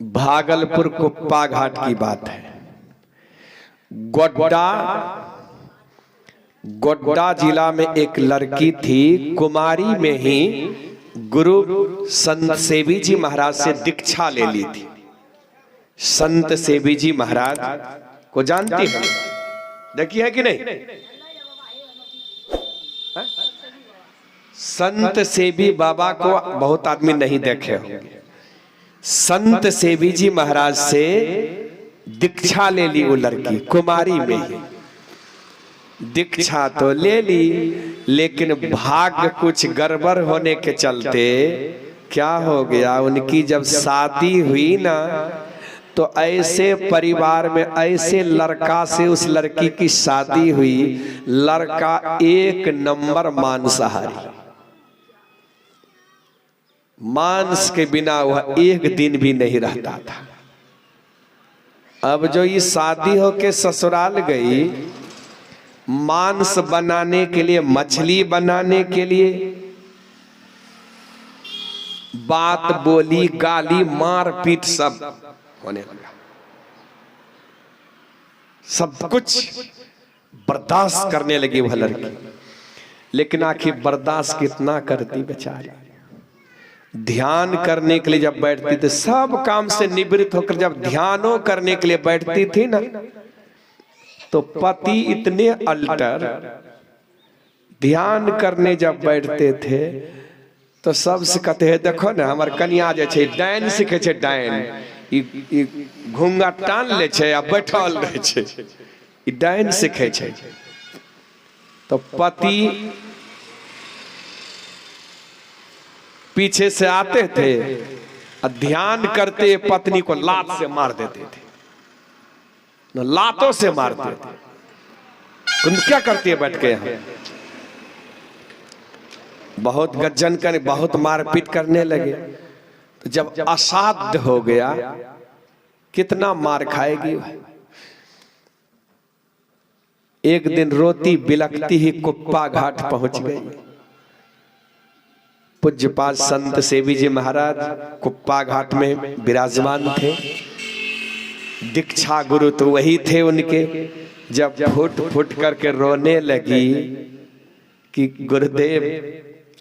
भागलपुर कुप्पा घाट की बात है। गोड्डा गोड्डा जिला में एक लड़की थी, कुमारी में ही गुरु संत सेवी जी महाराज से दीक्षा ले ली थी। संत सेवी जी महाराज को जानती है, देखी है कि नहीं? संत सेवी बाबा को बहुत आदमी नहीं देखे होंगे। संत सेवी जी महाराज से दीक्षा ले ली वो लड़की, कुमारी में ही दीक्षा तो ले ली, लेकिन भाग्य कुछ गड़बड़ होने के चलते क्या हो गया, उनकी जब शादी हुई ना तो ऐसे परिवार में ऐसे लड़का से उस लड़की की शादी हुई, लड़का एक नंबर मांसाहारी, मांस के बिना वह एक दिन भी नहीं रहता था। अब जो ये शादी होके ससुराल गई, मांस बनाने के लिए, मछली बनाने के लिए बात बोली, गाली, मारपीट सब होने लगा। सब कुछ बर्दाश्त करने लगी वह लड़की, लेकिन आखिर बर्दाश्त कितना करती बेचारी। ध्यान करने के लिए जब बैठती थी, सब काम से निवृत्त होकर जब ध्यानों करने के लिए बैठती थी ना, तो पति इतने अल्टर, ध्यान करने जब बैठते थे तो सबसे कहते हैं, देखो ना हमार कन्या जे छे डायन सीखे छे, डायन घूंगा टान ले छे या बैठल रहे छे, डायन सीखे छे। तो पति पीछे से आते थे और ध्यान करते पत्नी को लात से मार देते थे, लातों से मारते थे। तुम क्या करती है बैठ के यहाँ? बहुत गज्जन करने, बहुत मारपीट करने लगे। तो जब असाध्य हो गया, कितना मार खाएगी। एक दिन रोती बिलखती ही कुप्पा घाट पहुंच गई। पूज्यपाद संत सेवी जी महाराज कुप्पा घाट में विराजमान थे। दीक्षा गुरु तो वही थे उनके। जब फुट फुट करके रोने लगी कि गुरुदेव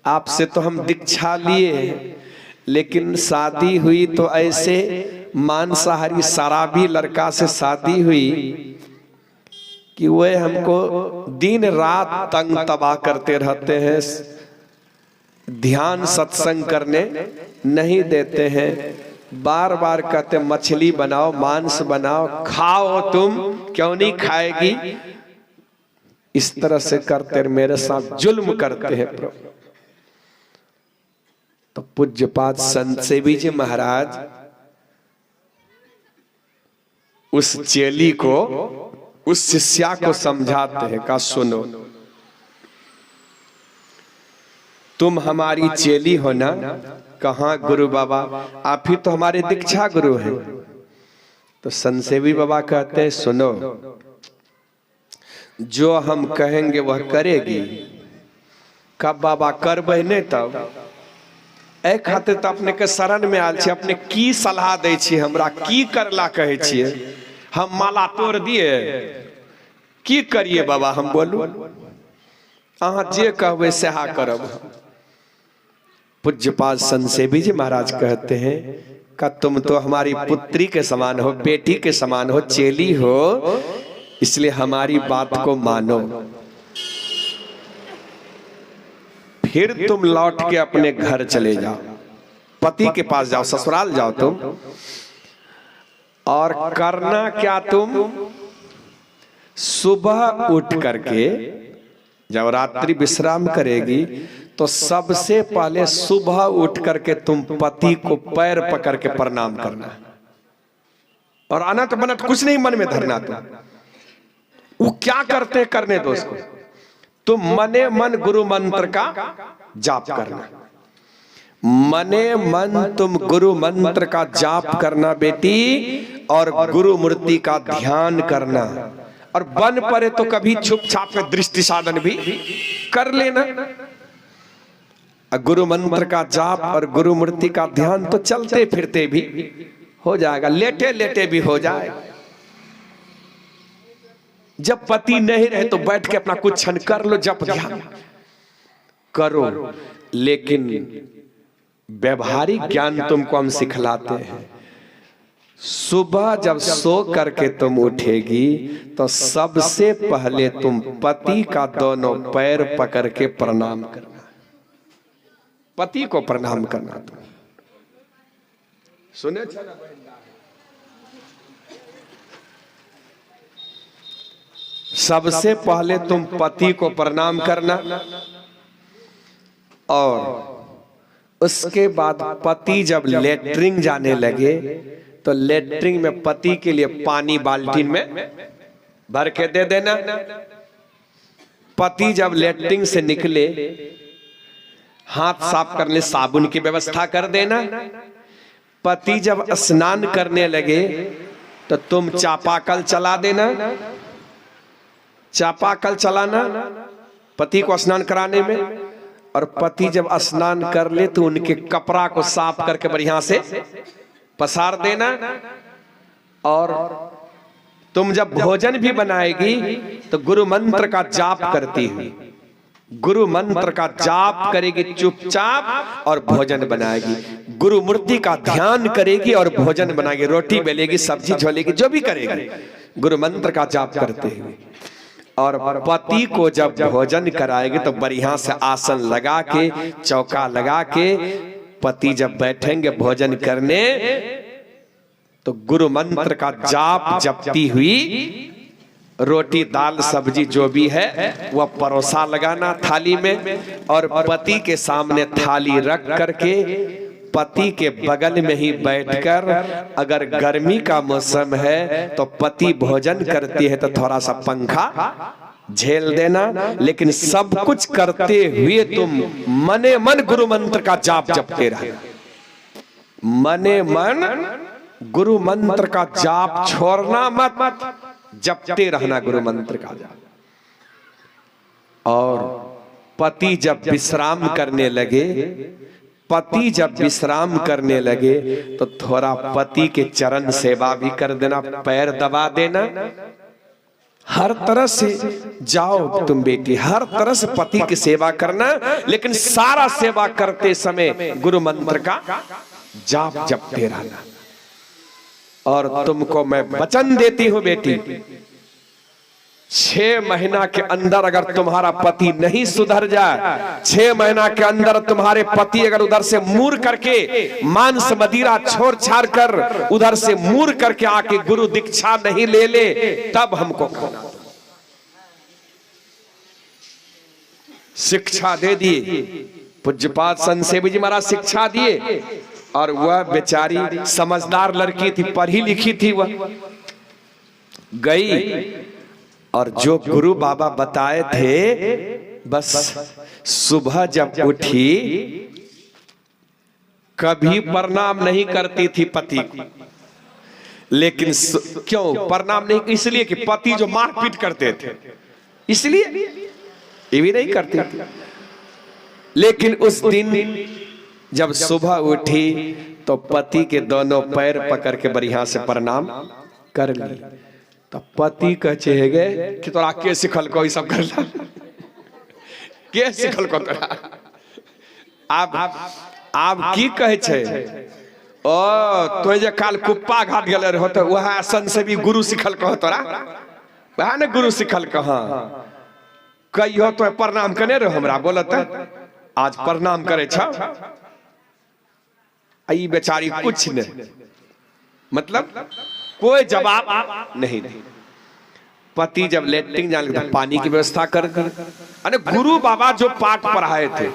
आपसे तो हम दीक्षा लिए, लेकिन शादी हुई तो ऐसे मांसाहारी शराबी लड़का से शादी हुई कि वह हमको दिन रात तंग तबाह करते रहते हैं, ध्यान सत्संग करने नहीं देते हैं, बार बार कहते मछली बनाओ, मांस बनाओ, खाओ, तुम क्यों नहीं खाएगी? इस तरह से करते मेरे साथ जुल्म करते हैं प्रभु। तो पूज्यपाद संत सेवी जी महाराज उस चेली को, उस शिष्या को समझाते हैं, का सुनो, तुम हमारी चेली हो ना? कहाँ गुरु बाबा, आप ही तो हमारे दीक्षा गुरु हैं। तो संत सेवी बाबा कहते हैं, सुनो, जो हम कहेंगे वह करेगी। कब बाबा करबे नहीं तब ए खातिर तो अपने के शरण में आल छी, अपने की सलाह दै छी, हमरा की करला कहे छिए? हम माला तोड़ दिए, की करिए बाबा? हम बोलू, अहाँ जे कहबे सेहा करब। पूज्यपाद संत सेवी जी महाराज कहते हैं कि तुम तो हमारी पुत्री के समान हो, बेटी के समान हो, चेली हो, इसलिए हमारी बात को मानो। फिर तुम लौट के अपने घर चले जाओ, पति के पास जाओ, ससुराल जाओ तुम, और करना क्या, तुम सुबह उठ करके जब रात्रि विश्राम करेगी तो सबसे पहले सुबह उठ करके तुम पति को पैर पकड़ के प्रणाम करना, और अनट बनट कुछ नहीं मन में धरना। तुम वो क्या करते करने दो उसको, तुम मने मन गुरु मंत्र का जाप करना, मने मन तुम गुरु मंत्र का जाप करना बेटी, और गुरु मूर्ति का ध्यान करना, और बन पड़े तो कभी छुप छाप में दृष्टि साधन भी कर लेना। गुरु मंत्र का जाप और गुरु मूर्ति का ध्यान तो चलते फिरते भी हो जाएगा, लेटे लेटे भी हो जाएगा। जब पति नहीं रहे तो बैठ के अपना कुछ क्षण कर लो, जप ध्यान करो। लेकिन व्यवहारिक ज्ञान तुमको हम सिखलाते हैं। सुबह जब सो करके तुम उठेगी तो सबसे पहले तुम पति का दोनों पैर पकड़ के प्रणाम करना, पति को प्रणाम करना। तुम सुने सबसे पहले तुम पति को प्रणाम करना, और उसके बाद पति जब लेटरिंग जाने लगे तो लेटरिंग में पति के लिए पानी बाल्टी में भर के दे देना। पति जब लेटरिंग से निकले हाथ साफ करने साबुन की व्यवस्था कर देना। पति जब स्नान करने लगे तो तुम चापाकल चला देना। चापाकल चलाना पति को स्नान कराने में, और पति जब स्नान कर ले तो उनके कपड़ा को साफ करके बढ़िया से पसार देना। और तुम जब भोजन भी बनाएगी तो गुरु मंत्र का जाप करती हुई, गुरु मंत्र का जाप करेगी चुपचाप और भोजन बनाएगी। गुरु मूर्ति का ध्यान करेगी और भोजन बनाएगी, रोटी बेलेगी, सब्जी झोलेगी, जो भी करेगी गुरु मंत्र का जाप करते हुए। और पति को जब भोजन कराएगी तो बढ़िया से आसन लगा के, चौका लगा के पति जब बैठेंगे भोजन करने तो गुरु मंत्र का जाप जपती हुई रोटी दाल सब्जी जो भी है वह परोसा लगाना थाली में, और पति के सामने थाली रख करके पति के बगल में ही बैठकर, अगर गर्मी का मौसम है तो पति भोजन करती है तो थोड़ा सा पंखा झेल देना। लेकिन सब कुछ करते हुए तुम मने मन गुरु मंत्र का जाप जपते रहना। मने मन गुरु मंत्र का जाप छोड़ना मत, जपते रहना गुरु मंत्र का जाप। और पति जब विश्राम करने लगे, पति जब विश्राम करने लगे तो थोड़ा पति के चरण सेवा भी कर देना, पैर दबा देना। हर तरह से जाओ तुम बेटी, हर तरह से पति की सेवा करना, लेकिन सारा सेवा करते समय गुरु मंत्र का जाप जपते रहना। और तुमको मैं वचन देती हूं बेटी, 6 महीना के अंदर अगर तुम्हारा पति नहीं सुधर जाए, 6 महीना के अंदर तुम्हारे पति अगर उधर से मूर करके मांस मदिरा छोड़ छाड़ कर उधर से मूर करके आके गुरु दीक्षा नहीं ले ले, तब हमको खाना। शिक्षा दे दिए, पूज्यपाद संत सेवी जी महाराज शिक्षा दिए, और वह बेचारी समझदार लड़की थी, पढ़ी लिखी थी, वह गई और जो गुरु बाबा बताए थे बस सुबह जब उठी कभी प्रणाम नहीं करती थी पति को। लेकिन क्यों प्रणाम नहीं? इसलिए कि पति जो मारपीट करते थे इसलिए ये भी नहीं करती थी। लेकिन उस दिन जब सुबह उठी तो पति के दोनों पैर पकड़ के बढ़िया से प्रणाम कर ली। तो पति कहे गए कि तोरा के सिखल को सब करला, के सिखल को तोरा? आप की कहे छे? ओ तो जे काल कुप्पा घाट गेले रहो तो वह आसन से भी गुरु सिखल कहो तोरा, वह ने गुरु सिखल कहा। कहियो तो प्रणाम कने रहो हमरा, बोलत आज प्रणाम करे छ। आई बेचारी कुछ नहीं, मतलब कोई जवाब नहीं। पति जब लेटरिंग जाने लगा पानी की व्यवस्था कर दी। अरे गुरु बाबा जो पाठ पढ़ाए थे,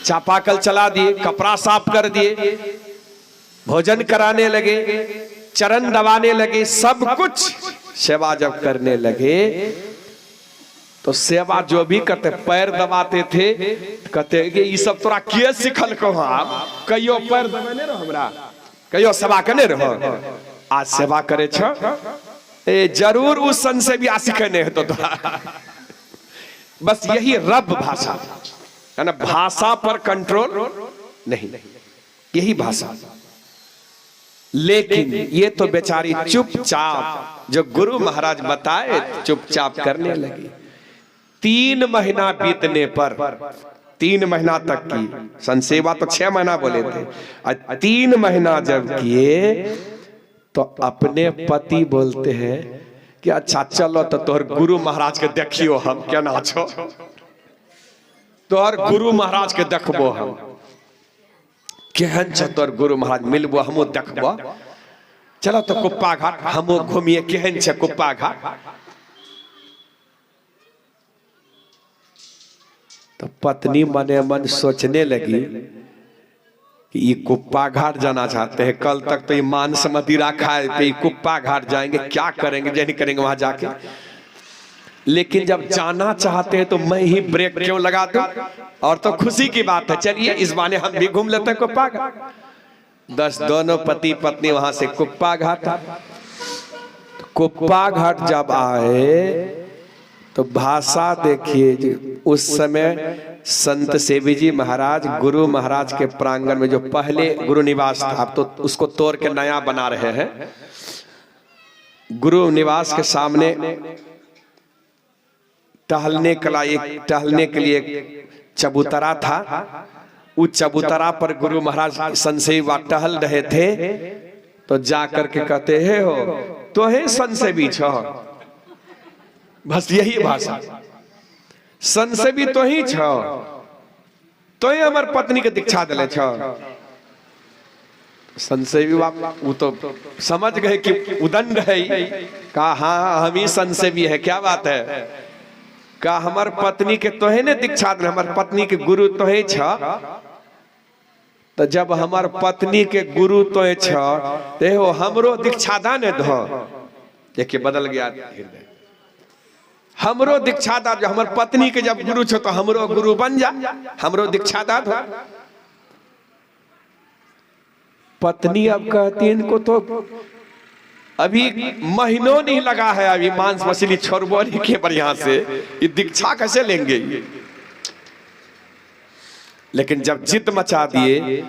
चापाकल चला दिए, कपड़ा साफ कर दिए, भोजन कराने लगे, चरण दबाने लगे, सब कुछ सेवा जब करने लगे तो सेवा जो भी करते, पैर दबाते थे, कहते कि ये सब तोरा के सिखल कहो? कहियो पैर दबाने रहो हमरा, कहियो सेवा करने रहो। आज सेवा करे छ, जरूर उस सन से भी आसिकने है तो बस यही रब भाषा है ना, भाषा पर कंट्रोल नहीं, यही भाषा। लेकिन ये तो बेचारी चुपचाप, जो गुरु महाराज बताए चुपचाप करने लगी। 3 महीना बीतने पर, 3 महीना तक की संसेवा, तो 6 महीना बोले थे, 3 महीना जब किए तो अपने पति बोलते हैं कि अच्छा चलो तो तोहर गुरु महाराज के देखियो, हम क्या नाचो, तोहर गुरु महाराज के देखबो, हम केहन छ तोहर गुरु महाराज, मिलबो हमो देखबो, चलो तो कुप्पा घाट हमो घूमिए, केहन छ कुप्पा घाट। तो पत्नी मने मन सोचने लगी कि ये कुप्पा घाट जाना चाहते हैं, कल तक तो ये मांस मदिरा खाए थे, कुप्पा घाट जाएंगे, क्या करेंगे, जो नहीं करेंगे वहां जाके। लेकिन जब जाना चाहते हैं तो मैं ही ब्रेक क्यों लगा दूं, और तो खुशी की बात है, चलिए इस बहाने हम भी घूम लेते हैं कुप्पा घाट। 10 दोनों पति पत्नी वहां से कुप्पा घाट। कुप्पा घाट जब आए तो भाषा देखिए, उस समय संत सेवी जी महाराज गुरु महाराज के प्रांगण में जो पहले गुरु निवास था, अब तो उसको तोड़ के नया बना रहे हैं। गुरु निवास के सामने टहलने के लिए एक चबूतरा था। उस चबूतरा पर गुरु महाराज संसेवा टहल रहे थे, तो जाकर के कहते हैं हो तो है संसेवी छो, बस यही भाषा, संसेवी तो ही छो, तो ही हमार पत्नी के दीक्षा दिले छो। संसेवी बाबा वो तो समझ गए कि उदंड है, कहा हाँ हम ही संसेवी है, क्या बात है, कहा हमार पत्नी के तोहे ने दीक्षा दिले, हमार पत्नी के गुरु तो ही छो। तो जब हमार पत्नी के गुरु तो है छो, हमरो दीक्षा दान दो, देखिए बदल गया हृदय, हमरो दीक्षा दा, जो हमार पत्नी के जब गुरु छो तो हमरो गुरु बन जा, हमरो दीक्षा दा दो। पत्नी अब कहती इनको तो अभी महीनों नहीं लगा है, अभी मांस मछली छोड़बो नहीं के बढ़िया से, ये दीक्षा कैसे लेंगे। लेकिन जब जिद मचा दिए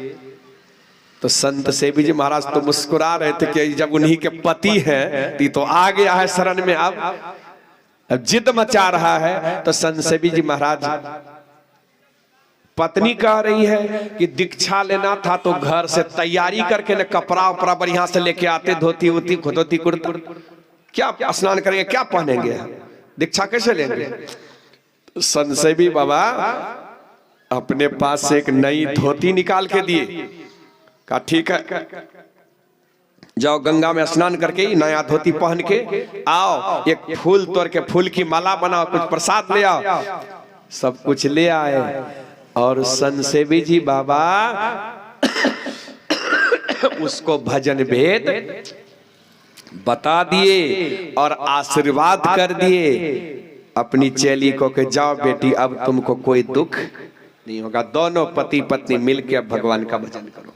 तो संत सेवी जी महाराज तो मुस्कुरा रहे थे कि जब उन्हीं के पति हैं तो आ गया है शरण में, अब जिद मचा रहा है। तो संत सेवी जी महाराज, पत्नी कह रही है कि दीक्षा लेना था तो घर से तैयारी करके न कपड़ा उपड़ा बढ़िया से लेके आते, धोती उती धोती कुर्ता, क्या स्नान करेंगे, क्या पहनेंगे, दीक्षा कैसे लेंगे। संत सेवी बाबा अपने पास से एक नई धोती निकाल के दिए, कहा ठीक है जाओ गंगा में स्नान करके नया धोती पहन के आओ, एक फूल तोड़ के फूल की माला बनाओ, कुछ प्रसाद ले आओ। सब कुछ ले आए और संत सेवी जी बाबा उसको भजन भेद बता दिए और आशीर्वाद कर दिए अपनी चेली को कि जाओ बेटी अब तुमको कोई दुख नहीं होगा, दोनों पति पत्नी मिलकर अब भगवान का भजन करो।